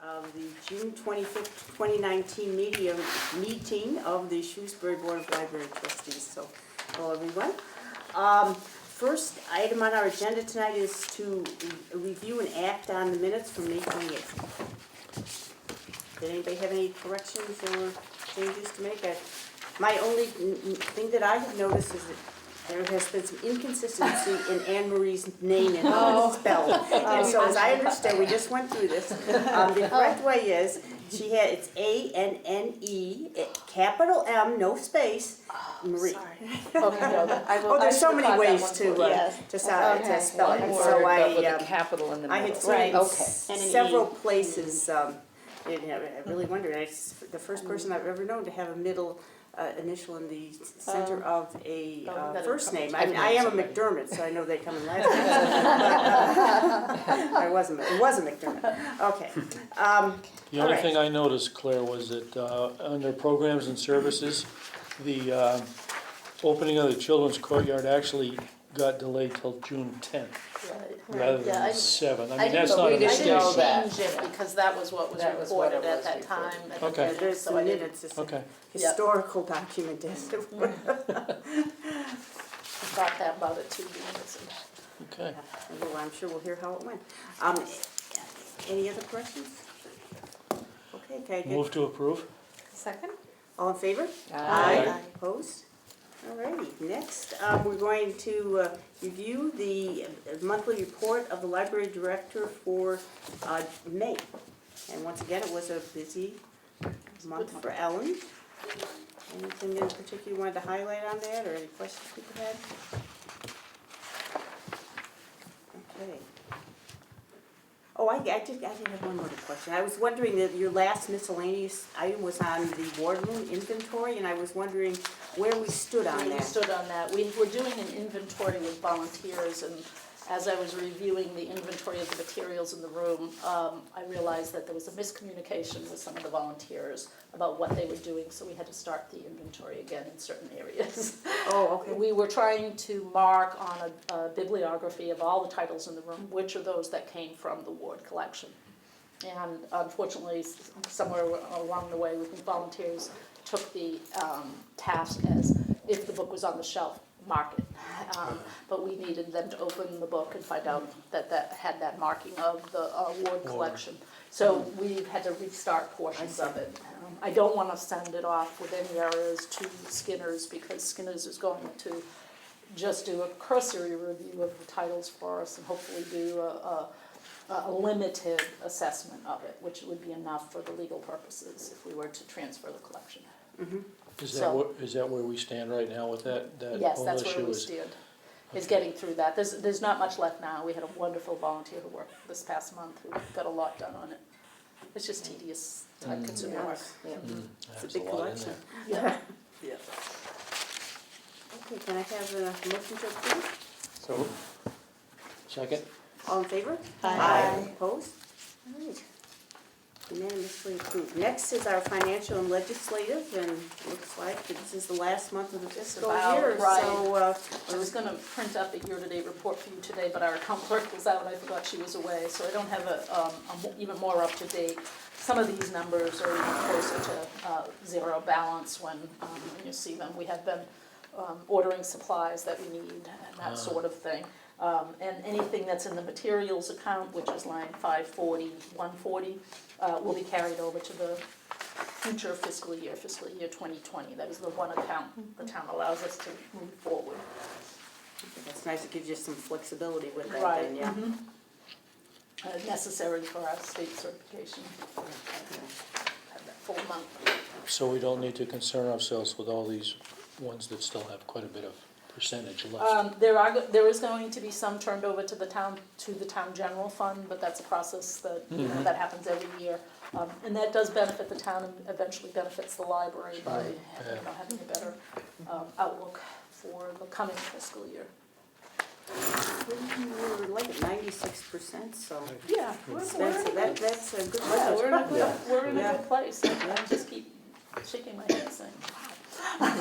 of the June 25th, 2019 meeting of the Shrewsbury Board of Library Trustees. So, hello everyone. First item on our agenda tonight is to review and act on the minutes from May 28th. Did anybody have any corrections or changes to make? My only thing that I have noticed is that there has been some inconsistency in Anne Marie's name and how it's spelled. And so as I understand, we just went through this. The correct way is, it's A-N-N-E, capital M, no space, Marie. Oh, there's so many ways to spell it. And so with a capital in the middle. I had seen it several places. I really wondered. It's the first person I've ever known to have a middle initial in the center of a first name. I mean, I am a McDermott, so I know they come in last name. It wasn't McDermott. Okay. The only thing I noticed, Claire, was that under programs and services, the opening of the children's courtyard actually got delayed till June 10th. Rather than 7. I mean, that's not a mistake. I didn't change it because that was what was reported at that time. Okay. There's the minutes, it's a historical document. I thought that about it too. Okay. Well, I'm sure we'll hear how it went. Any other questions? Okay, can I get... Move to approve. Second? All in favor? Aye. Opposed? Alrighty, next we're going to review the monthly report of the library director for May. And once again, it was a busy month for Ellen. Anything in particular you wanted to highlight on that, or any questions people had? Okay. Oh, I did have one more question. I was wondering that your last miscellaneous item was on the wardroom inventory, and I was wondering where we stood on that. We stood on that. We were doing an inventory with volunteers, and as I was reviewing the inventory of the materials in the room, I realized that there was a miscommunication with some of the volunteers about what they were doing, so we had to start the inventory again in certain areas. Oh, okay. We were trying to mark on a bibliography of all the titles in the room, which are those that came from the ward collection. And unfortunately, somewhere along the way, the volunteers took the task as if the book was on the shelf, mark it. But we needed them to open the book and find out that that had that marking of the ward collection. So we've had to restart portions of it. I don't want to send it off with any errors to Skinner's, because Skinner's is going to just do a cursory review of the titles for us and hopefully do a limited assessment of it, which would be enough for the legal purposes if we were to transfer the collection. Mm-hmm. Is that where we stand right now with that Yes, whole that's issue? where we stand. Is getting through that. There's not much left now. We had a wonderful volunteer who worked this past month who got a lot done on it. It's just tedious, time-consuming work. It's a big collection. Yeah. Okay, can I have a motion to approve? So, second? All in favor? Aye. Opposed? All right. Unanimously approved. Next is our financial and legislative, and it looks like this is the last month of the fiscal year. Right. So, I was going to print up a year-to-date report for you today, but our account clerk was out. I forgot she was away, so I don't have a even more up-to-date. Some of these numbers are even closer to zero balance when you see them. We have been ordering supplies that we need and that sort of thing. And anything that's in the materials account, which is line 540, 140, will be carried over to the future fiscal year 2020. That is the one account the town allows us to move forward. that's nice. It gives you some flexibility with that. Right. Then, yeah. Necessary for our state certification. Have that full month. So we don't need to concern ourselves with all these ones that still have quite a bit of percentage left? There is going to be some turned over to the town general fund, but that's a process that that happens every year, and that does benefit the town and eventually benefits the library by having a better outlook for the coming fiscal year. We're like at 96%, so Yeah, that's a good we're in a good place. I just keep shaking my head saying, wow.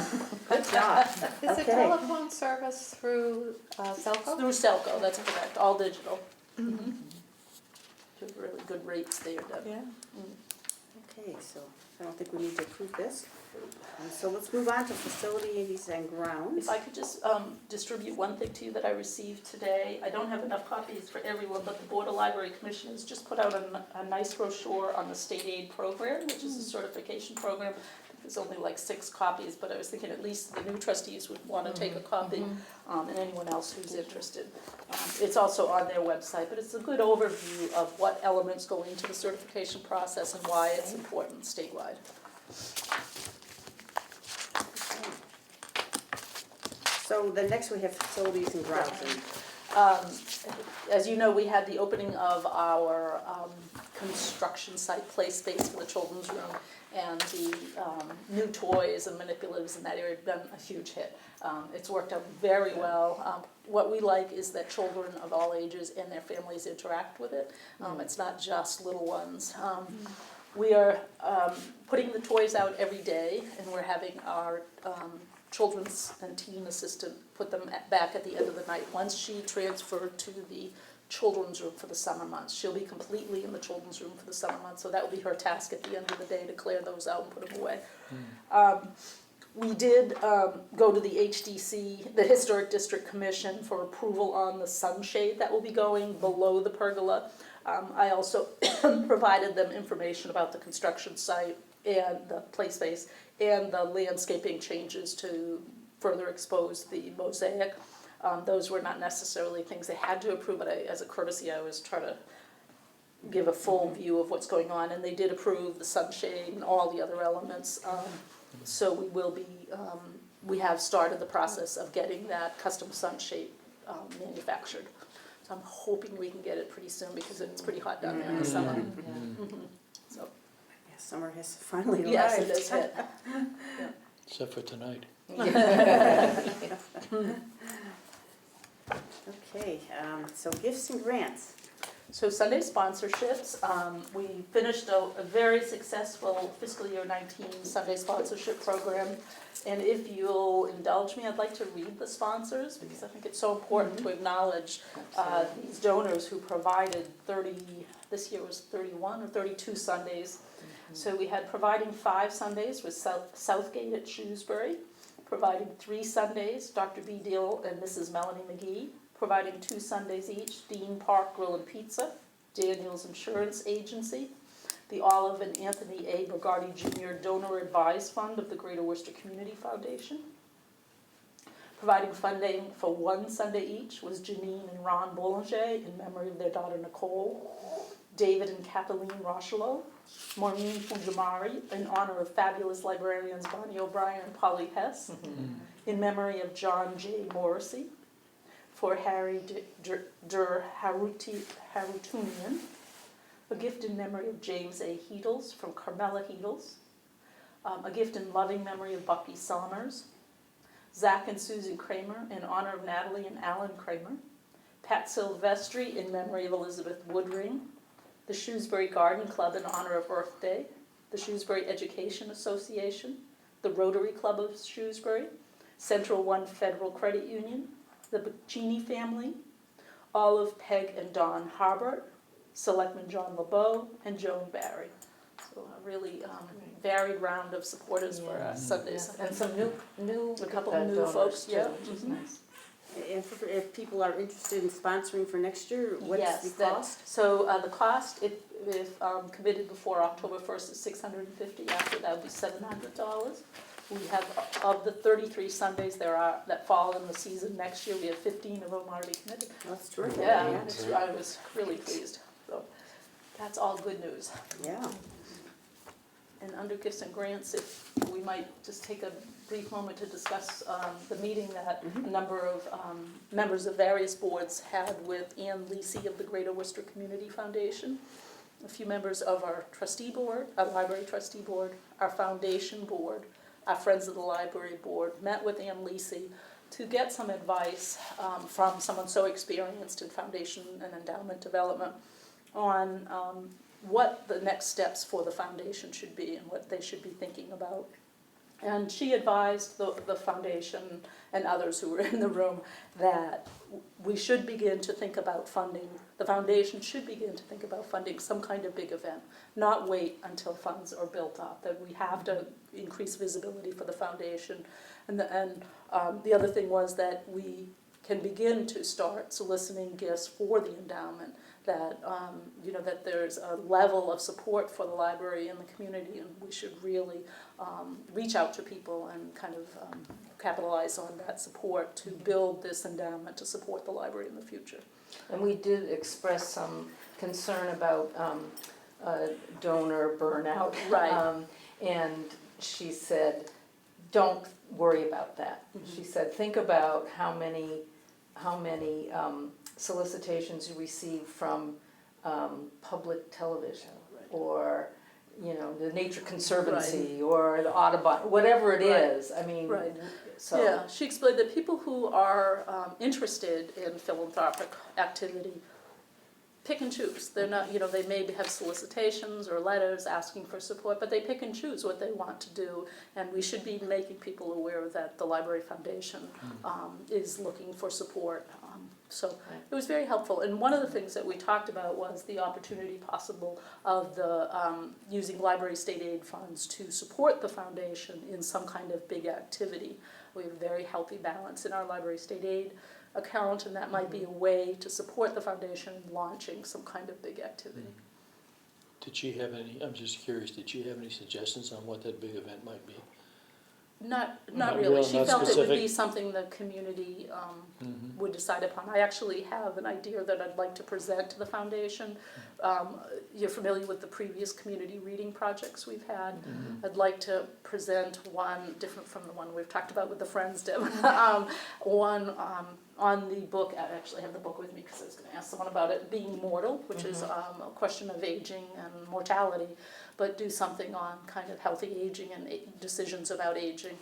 Good job. Is the telephone service through Selco? Through Selco, that's correct, all digital. Should really good rates there, Deb. Yeah. Okay, so I don't think we need to approve this. So let's move on to facilities and grounds. If I could just distribute one thing to you that I received today. I don't have enough copies for everyone, but the Board of Library Commissioners just put out a nice brochure on the state aid program, which is a certification program. There's only like 6 copies, but I was thinking at least the new trustees would want to take a copy, and anyone else who's interested. It's also on their website, but it's a good overview of what elements go into the certification process and why it's important statewide. So the next we have facilities and grounds. As you know, we had the opening of our construction site play space for the children's room, and the new toys and manipulatives in that area have been a huge hit. It's worked out very well. What we like is that children of all ages and their families interact with it. It's not just little ones. We are putting the toys out every day, and we're having our children's and teen assistant put them back at the end of the night. Once she transferred to the children's room for the summer months, she'll be completely in the children's room for the summer months, so that will be her task at the end of the day, to clear those out and put them away. We did go to the HDC, the Historic District Commission, for approval on the sunshade that will be going below the pergola. I also provided them information about the construction site and the play space and the landscaping changes to further expose the mosaic. Those were not necessarily things they had to approve, but as a courtesy, I always try to give a full view of what's going on, and they did approve the sunshade and all the other elements. So we will be, we have started the process of getting that custom sunshade manufactured. So I'm hoping we can get it pretty soon, because it's pretty hot down there in the summer. So, Yeah, summer has finally arrived. yes, it is hit. Except for tonight. Okay, so gifts and grants. So Sunday sponsorships, we finished a very successful fiscal year 19 Sunday sponsorship program. And if you'll indulge me, I'd like to read the sponsors, because I think it's so important to acknowledge these donors who provided this year was 31 or 32 Sundays. So we had providing 5 Sundays with Southgate at Shrewsbury, providing 3 Sundays, Dr. B. Deal and Mrs. Melanie McGee, providing 2 Sundays each, Dean Park Grill and Pizza, Daniels Insurance Agency, the Olive and Anthony A. Bogardi Jr. Donor Advised Fund of the Greater Worcester Community Foundation. Providing funding for 1 Sunday each was Janine and Ron Boulanger in memory of their daughter Nicole, David and Kathleen Rochelot, Maureen Fujimari in honor of fabulous librarians Bonnie O'Brien and Polly Hess, in memory of John J. Morrissey, for Harry Harutunian, a gift in memory of James A. Heedles from Carmela Heedles, a gift in loving memory of Bucky Sommers, Zach and Susan Kramer in honor of Natalie and Alan Kramer, Pat Silvestri in memory of Elizabeth Woodring, the Shrewsbury Garden Club in honor of Earth Day, the Shrewsbury Education Association, the Rotary Club of Shrewsbury, Central One Federal Credit Union, the Bacchini family, Olive, Peg, and Don Harbert, Selectman John LeBeau, and Joan Barry. So a really varied round of supporters for us Sundays. And some new A couple of new folks, too, yeah. which is nice. And if people are interested in sponsoring for next year, what's the cost? So the cost, if committed before October 1st, is $650. After that would be $700. We have, of the 33 Sundays that fall in the season next year, we have 15 of them already committed. That's terrific. Yeah, I was really pleased. So that's all good news. Yeah. And under gifts and grants, if we might just take a brief moment to discuss the meeting that a number of members of various boards had with Ann Lisi of the Greater Worcester Community Foundation, a few members of our trustee board, our library trustee board, our foundation board, our Friends of the Library board, met with Ann Lisi to get some advice from someone so experienced in foundation and endowment development on what the next steps for the foundation should be and what they should be thinking about And she advised the foundation and others who were in the room that we should begin to think about funding, the foundation should begin to think about funding some kind of big event, not wait until funds are built up, that we have to increase visibility for the foundation. And the other thing was that we can begin to start soliciting gifts for the endowment, that, that there's a level of support for the library in the community, and we should really reach out to people and kind of capitalize on that support to build this endowment to support the library in the future. And we did express some concern about donor burnout. Right. And she said, don't worry about that. Mm-hmm. She said, think about how many solicitations you receive from public television, or the Nature Conservancy, or the Audubon, whatever it Right. is. I mean, Right. so. Yeah, she explained that people who are interested in philanthropic activity pick and choose. They're not, they may have solicitations or letters asking for support, but they pick and choose what they want to do. And we should be making people aware that the Library Foundation is looking for support. So it was very helpful. And one of the things that we talked about was the opportunity possible of the using library state aid funds to support the foundation in some kind of big activity. We have a very healthy balance in our library state aid account, and that might be a way to support the foundation in launching some kind of big activity. Did she have any, I'm just curious, did she have any suggestions on what that big event might be? Not Not really. real, She not felt it would specific? be something the community would decide upon. I actually have an idea that I'd like to present to the foundation. You're familiar with the previous community reading projects we've had. I'd like to present one different from the one we've talked about with the Friends Dip. One on the book, I actually have the book with me because I was going to ask someone about it, Being Mortal, which is a question of aging and mortality, but do something on kind of healthy aging and decisions about aging,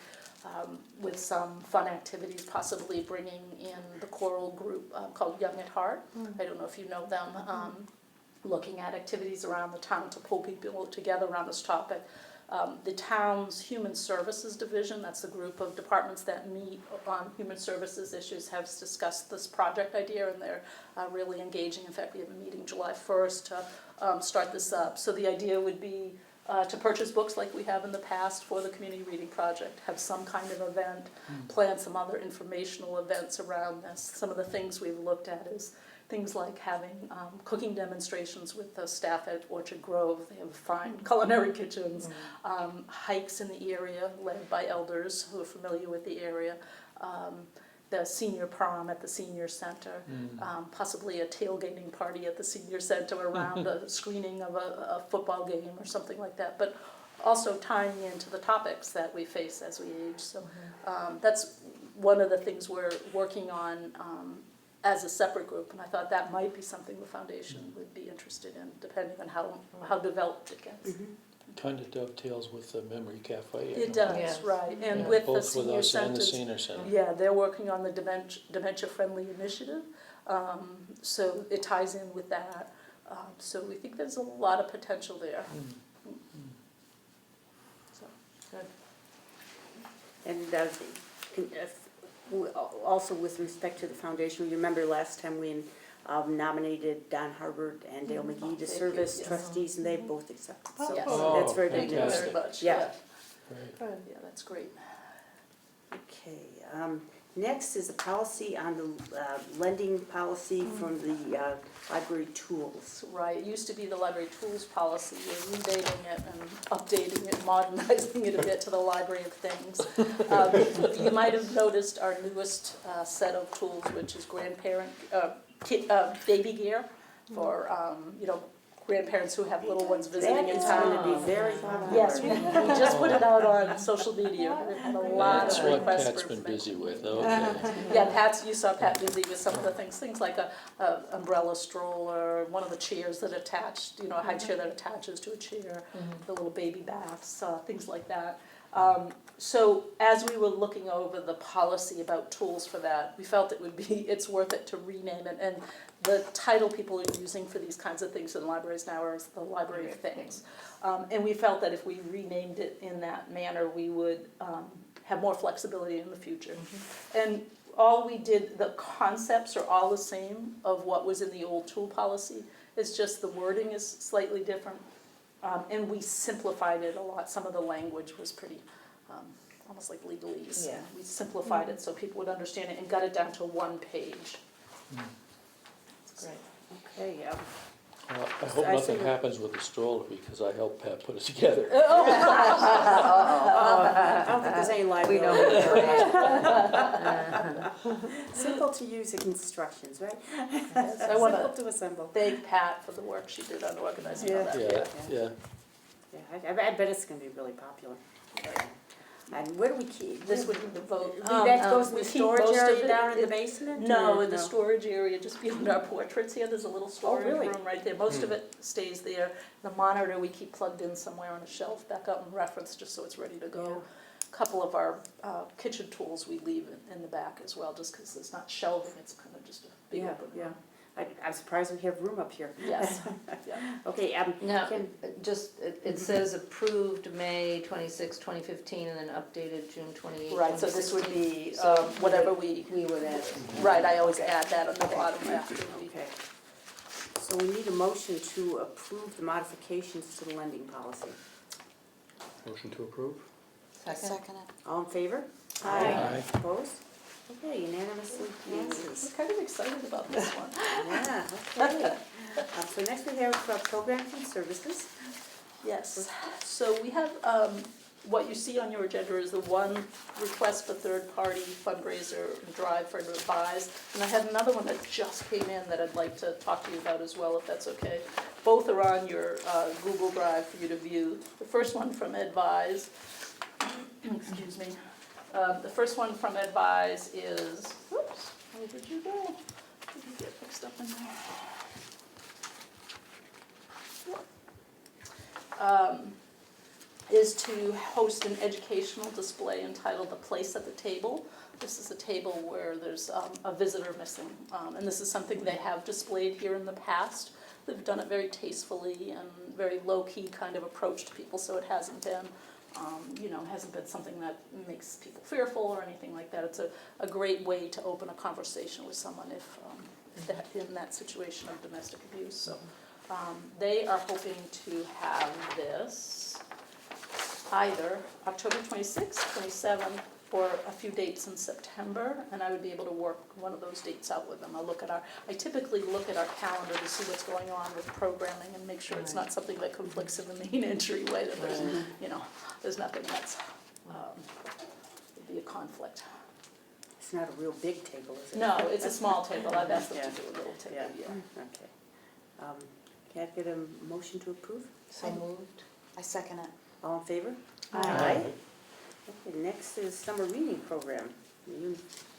with some fun activities, possibly bringing in the choral group called Young at Heart. I don't know if you know them, looking at activities around the town to pull people together around this topic. The town's Human Services Division, that's a group of departments that meet on human services issues, have discussed this project idea, and they're really engaging. In fact, we have a meeting July 1st to start this up. So the idea would be to purchase books like we have in the past for the community reading project, have some kind of event, plan some other informational events around this. Some of the things we've looked at is things like having cooking demonstrations with the staff at Orchard Grove. They have fine culinary kitchens, hikes in the area led by elders who are familiar with the area, the senior prom at the senior center, possibly a tailgating party at the senior center around a screening of a football game or something like that, but also tying into the topics that we face as we age. So that's one of the things we're working on as a separate group, and I thought that might be something the foundation would be interested in, depending on how developed it gets. Kind of dovetails with the Memory Cafe. It does, Yes. right, and Yeah, with the both with senior us and the centers. senior center. Yeah, they're working on the dementia-friendly initiative, so it ties in with that. So we think there's a lot of potential there. So, Good. And also with respect to the foundation, you remember last time we nominated Don Harbert and Dale McGee to serve as Yes. trustees, and they both accepted. So Yes. that's very Thank good you news. very much. Yeah. Right. Yeah, that's great. Okay, next is a policy on the lending policy from the library tools. Right, it used to be the library tools policy. We're redating it and updating it, modernizing it a bit to the library of things. You might have noticed our newest set of tools, which is grandparent, baby gear for, grandparents who have little ones visiting That in is town. going to be very popular. Yes, we just put it out on social media. We've had a lot That's of what requests Pat's for been busy information. with, okay. Yeah, you saw Pat busy with some of the things like a umbrella stroller, one of the chairs that attached, a high chair that attaches to a chair, the little baby baths, things like that. So as we were looking over the policy about tools for that, we felt it's worth it to rename it. And the title people are using for these kinds of things in libraries now is the Library of Things. And we felt that if we renamed it in that manner, we would have more flexibility in the future. And all we did, the concepts are all the same of what was in the old tool policy. It's just the wording is slightly different. And we simplified it a lot. Some of the language was pretty, almost like legalese. Yeah. We simplified it so people would understand it and got it down to one page. That's great. Okay, yeah. I hope I nothing think- happens with the stroller because I helped Pat put it together. I don't think there's any We liability. know. Simple to use instructions, right? I want Simple to to assemble. thank Pat for the work she did on organizing all Yeah. that. Yeah. Yeah, I bet it's gonna be really popular. And where do we keep? This would be the vote. That goes in we the keep storage most of area it down in the in- basement? No, or in the storage area, just beyond our portraits here, there's a little storage really? room right there. Most of it stays there. The monitor we keep plugged in somewhere on a shelf back up in reference, just so it's ready to go. A couple of our kitchen tools we leave in the back as well, just because it's not shelving, it's kind of just a big Yeah, open yeah. room. I'm surprised we have room up here. Yes, yeah. Okay, Now, Can- it says approved May 26, 2015, and then updated June 28, 2016. Right, so this would be So whatever we, We would add. right, I always add that on the bottom after we. okay. So we need a motion to approve the modifications to the lending policy. Motion to approve? Second. All in favor? Aye. Opposed? Okay, unanimously passes. I'm kind of excited about this one. Yeah, okay. So next we have programs and services. Yes, so we have, what you see on your agenda is the one request for third-party fundraiser and drive for Advise. And I have another one that just came in that I'd like to talk to you about as well, if that's okay. Both are on your Google Drive for you to view. The first one from Advise, excuse me. The first one from Advise is, oops, where did you go? Did you get mixed up in there? Is to host an educational display entitled The Place at the Table. This is a table where there's a visitor missing, and this is something they have displayed here in the past. They've done it very tastefully and very low-key kind of approach to people, so it hasn't been, hasn't been something that makes people fearful or anything like that. It's a great way to open a conversation with someone if they're in that situation of domestic abuse. So they are hoping to have this either October 26th, 27th, or a few dates in September, and I would be able to work one of those dates out with them. I typically look at our calendar to see what's going on with programming and make sure it's not something that conflicts in the main entryway, that there's, there's nothing that's, would be a conflict. It's not a real big table, is it? No, it's a small table, I've asked them Yeah. to do a little table, yeah. Okay. Can I get a motion to approve? So moved. I second it. All in favor? Aye. Okay, next is summer reading program.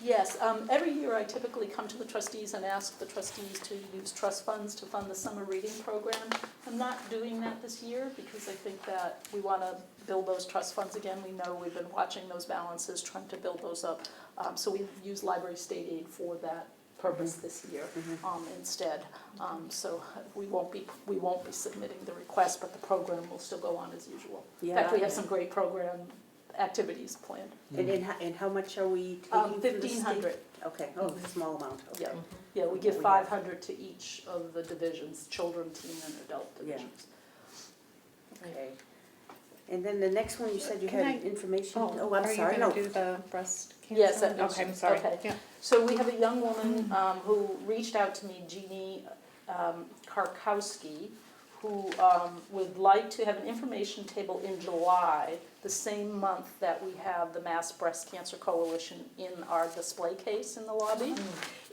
Yes, every year I typically come to the trustees and ask the trustees to use trust funds to fund the summer reading program. I'm not doing that this year because I think that we want to build those trust funds again. We know we've been watching those balances, trying to build those up. So we use library state aid for that purpose this year instead. So we won't be submitting the request, but the program will still go on as usual. In fact, we have some great program activities planned. And how much are we taking from the state? 1,500. Okay, oh, it's a small amount, okay. Yeah, we give We have- 500 to each of the divisions, children, teen, and adult Yeah. divisions. Okay. And then the next one, you said you Can had I- information? Oh, I'm are you sorry, gonna no. do the breast cancer? Yes, Okay, I'm sorry. okay. Yeah. So we have a young woman who reached out to me, Jeannie Karkowski, who would like to have an information table in July, the same month that we have the Mass Breast Cancer Coalition in our display case in the lobby.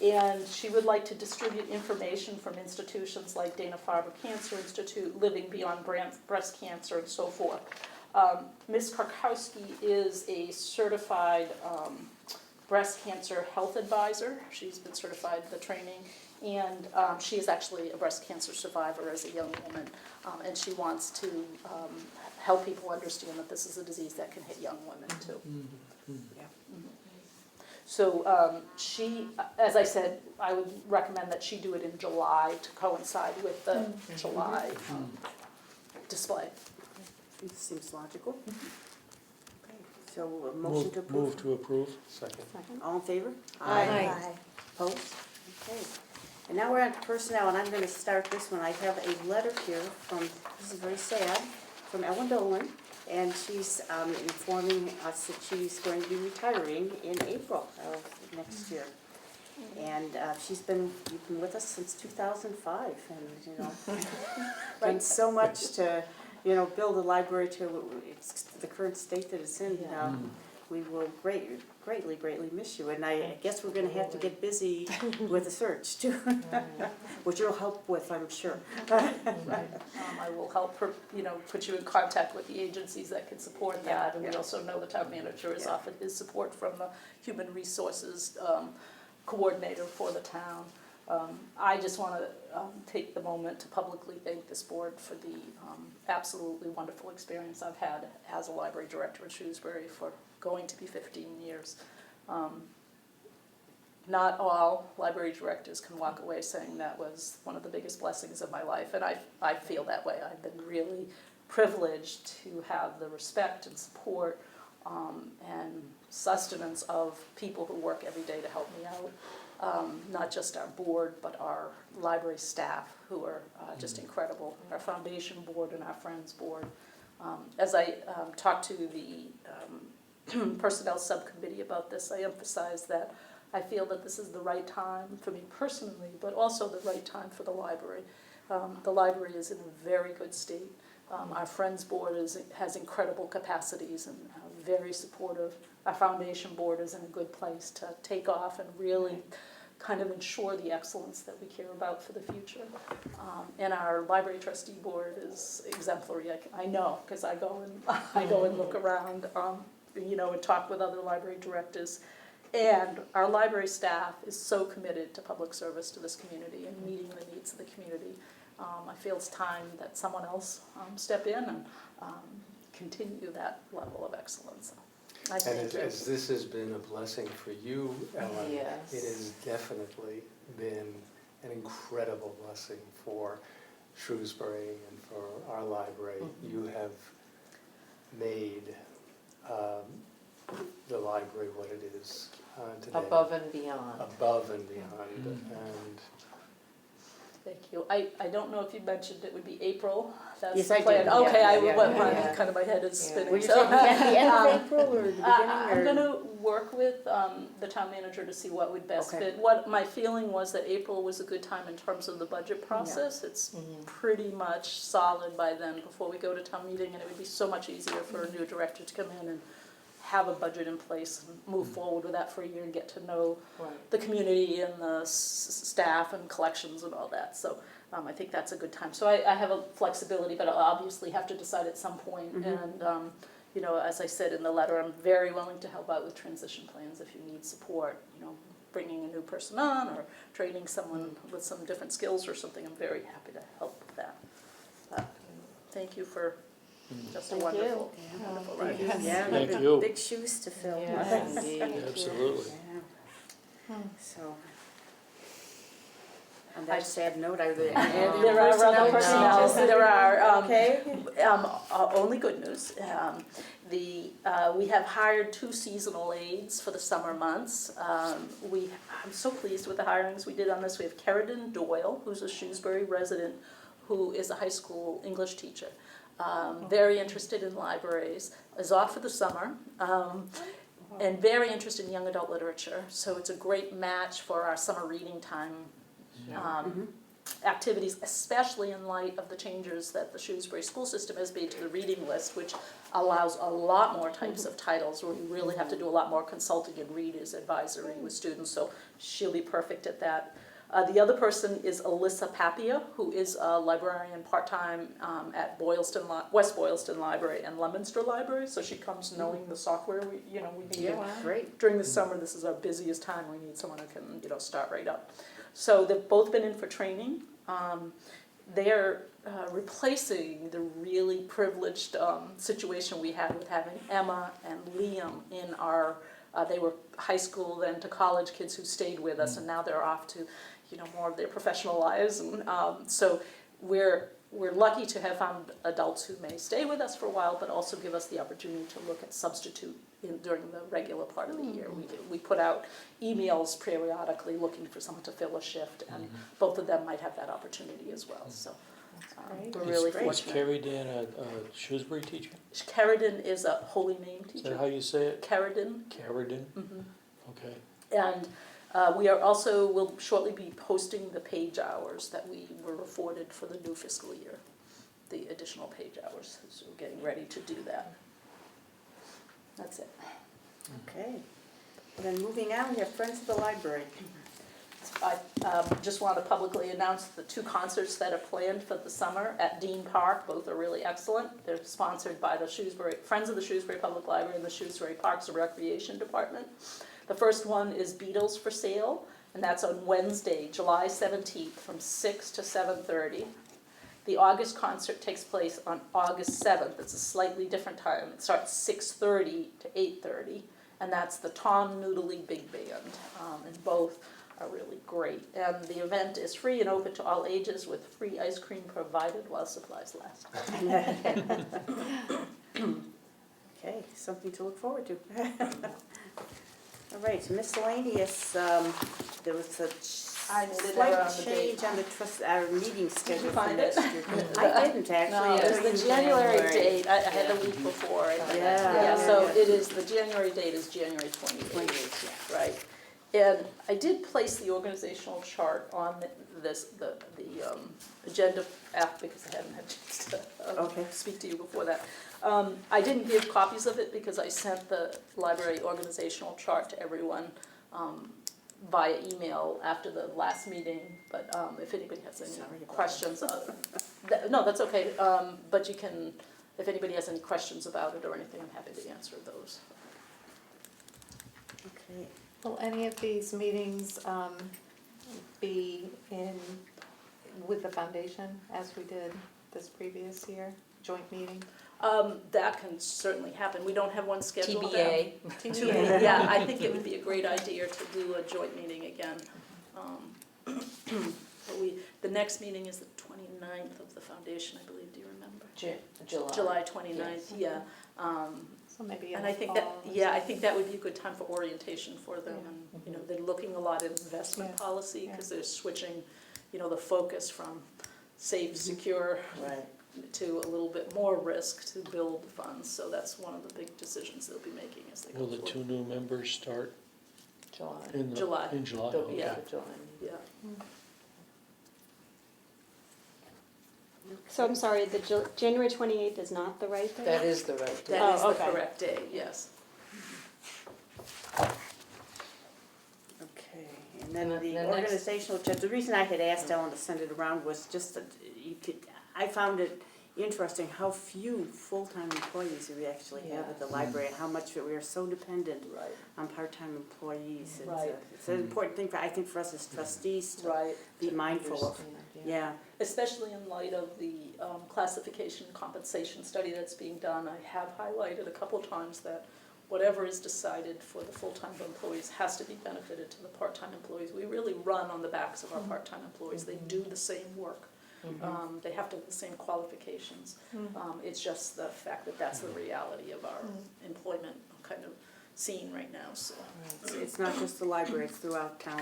And she would like to distribute information from institutions like Dana-Farber Cancer Institute, Living Beyond Breast Cancer, and so forth. Ms. Karkowski is a certified breast cancer health advisor. She's been certified the training, And she is actually a breast cancer survivor as a young woman, and she wants to help people understand that this is a disease that can hit young women too. Yeah. So she, as I said, I would recommend that she do it in July to coincide with the July display. Seems logical. Okay, so a motion to approve. Move to approve. Second. All in favor? Aye. Opposed? Okay. And now we're on personnel, and I'm gonna start this one. I have a letter here from, this is very sad, from Ellen Dolan, and she's informing us that she's going to be retiring in April of next year. And you've been with us since 2005, and, you know, done so much to, you know, build the library to the current state that it's in. We will greatly miss you, and I guess we're gonna have to get busy with the search too, which you'll help with, I'm sure. Right. I will help her, put you in contact with the agencies that can support that. And we also know the town manager has offered his support from the human resources coordinator for the town. I just want to take the moment to publicly thank this board for the absolutely wonderful experience I've had as a library director in Shrewsbury for going to be 15 years. Not all library directors can walk away saying that was one of the biggest blessings of my life, and I feel that way. I've been really privileged to have the respect and support and sustenance of people who work every day to help me out. Not just our board, but our library staff, who are just incredible, our foundation board and our friends board. As I talked to the personnel subcommittee about this, I emphasized that I feel that this is the right time for me personally, but also the right time for the library. The library is in a very good state. Our Friends Board has incredible capacities and very supportive. Our Foundation Board is in a good place to take off and really kind of ensure the excellence that we care about for the future. And our Library Trustee Board is exemplary. I know, because I go and look around, and talk with other library directors. And our library staff is so committed to public service to this community and meeting the needs of the community. I feel it's time that someone else step in and continue that level of excellence. I And thank you. as this has been a blessing for you, Ellen, Yes. it has definitely been an incredible blessing for Shrewsbury and for our library. You have made the library what it is today. Above and beyond. Above and beyond. And Thank you. I don't know if you mentioned it would be April. That's Yes, the I did. plan. Okay, Yeah. kind of my head is Yeah. spinning. Were you So, saying at the end of April or the beginning? I'm or- going to work with the town manager to see what would best Okay. fit. What my feeling was that April was a good time in terms of the budget process. It's pretty much solid by then before we go to town meeting, and it would be so much easier for a new director to come in and have a budget in place and move forward with that for a year and get to know Right. the community and the staff and collections and all that. So I think that's a good time. So I have a flexibility, but I'll obviously have to decide at some point. And as I said in the letter, I'm very willing to help out with transition plans if you need support. Bringing a new person on or training someone with some different skills or something. I'm very happy to help with that. But thank you for just a wonderful, wonderful ride. Yeah, Thank big- you. big shoes to fill. Yes, indeed. Absolutely. Yeah. So, on that sad note, are there There are other personnel, there are, only good news. We have hired 2 seasonal aides for the summer months. I'm so pleased with the hirings we did on this. We have Kerridan Doyle, who's a Shrewsbury resident, who is a high school English teacher. Very interested in libraries, is off for the summer, and very interested in young adult literature. So it's a great match for our summer reading time activities, especially in light of the changes that the Shrewsbury school system has made to the reading list, which allows a lot more types of titles where you really have to do a lot more consulting and readers advisory with students, so she'll be perfect at that. The other person is Alyssa Papia, who is a librarian part-time at West Boylston Library and Leominster Library, so she comes knowing the software we need. Yeah, great. During the summer, this is our busiest time. We need someone who can, start right up. So they've both been in for training. They're replacing the really privileged situation we had with having Emma and Liam in our, they were high school then to college kids who stayed with us, and now they're off to, more of their professional lives. And so we're lucky to have found adults who may stay with us for a while, but also give us the opportunity to look at substitute during the regular part of the year. We put out emails periodically looking for someone to fill a shift, and both of them might have that opportunity as well, so. great. We're really Is fortunate. Carrie Dan a Shrewsbury teacher? Carradine is a holy name Is that teacher. how you say it? Carradine. Carradine? Mhm. Okay. And we are also, will shortly be posting the page hours that we were afforded for the new fiscal year, the additional page hours, so we're getting ready to do that. That's it. Okay. And then moving on, we have Friends of the Library. I just want to publicly announce the 2 concerts that are planned for the summer at Dean Park. Both are really excellent. They're sponsored by the Friends of the Shrewsbury Public Library and the Shrewsbury Parks and Recreation Department. The first one is Beatles for Sale, and that's on Wednesday, July 17th, from 6 to 7:30. The August concert takes place on August 7th. It's a slightly different time. It starts 6:30 to 8:30, and that's the Tom Noodley Big Band, and both are really great. And the event is free and open to all ages with free ice cream provided while supplies last. Okay, something to look forward to. All right, Miscellaneous, there was a I noted it slight on the date. change on our meeting schedule for find next it? year. I didn't No, actually. it was until the you January January. date, I had the week before. Yeah. So it is, the January date is January 28th, right? And I did place the organizational chart on the agenda app because I hadn't had a chance to Okay. speak to you before that. I didn't give copies of it because I sent the library organizational chart to everyone via email after the last meeting, but if anybody has any Sorry about questions, no, that's okay, but you can, if anybody has any questions about it or anything, I'm happy to answer those. Okay. Will any of these meetings be with the foundation as we did this previous year, joint meeting? That can certainly happen. We don't have one scheduled. TBA. Yeah, I think it would be a great idea to do a joint meeting again. But the next meeting is the 29th of the foundation, I believe, do you remember? July. July 29th, yeah. So maybe in And the I think fall that, or yeah, I something. think that would be a good time for orientation for them. Yeah. And, they're looking a lot at investment Yeah. policy because they're switching, the focus from save, secure Right. to a little bit more risk to build funds. So that's one of the big decisions they'll be making as they go Will the forward. 2 new members start July. in July. In July, There'll be Yeah. a July meeting. Yeah. So I'm sorry, the January 28th is not the right day? That is the right day. That is the okay. correct day, yes. Okay, and then And the the next- organizational chart, the reason I had asked Ellen to send it around was just that I found it interesting how few full-time employees we actually have at the library, and how much we are so dependent Right. on part-time employees. Right. It's an important thing, I think, for us as trustees to Right. be mindful of. Understand, Yeah, Especially in light of the classification and compensation study that's being done, I have highlighted a couple of times that whatever is decided for the full-time employees has to be benefited to the part-time employees. We really run on the backs of our part-time employees. They do the same work. They have to have the same qualifications. It's just the fact that that's the reality of our employment kind of scene right now, so. it's not just the library, it's throughout town.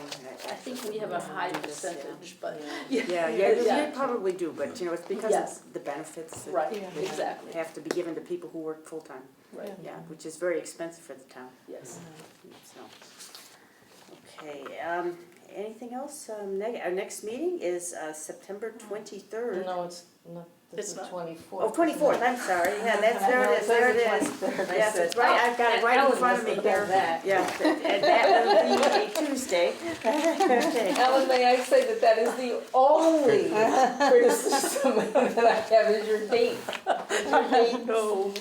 I think we have a high percentage, but. Yeah, Yeah. you probably do, but it's because Yes. of the benefits that Right, Yeah. exactly, have to be given to people who work full-time, right, yeah, which is very expensive for the town, yes. so. Okay, anything else? Our next meeting is September 23rd. No, it's not This It's is not. 24th. Oh, 24th, I'm sorry, yeah, that's, there it is, there it is. Yes, that's right, I've got it right in front of me here. Yeah, and that will be a Tuesday. Okay. Ellen, may I say that is the only criticism that I have is your date. No.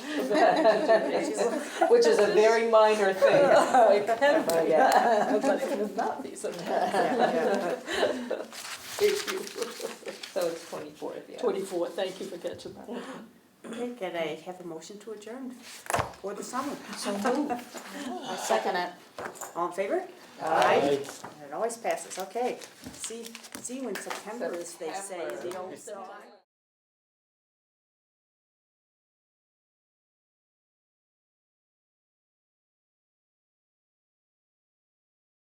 Which is a very minor thing. It can be, Yeah. but it will not be sometimes. Yeah. Thank you. So it's 24th, yeah. 24, thank you for catching that. Okay, can I have a motion to adjourn for the summer? So moved. I'll second it. All in favor? Aye. It always passes, okay. See you in September, as they say, in the old September. song.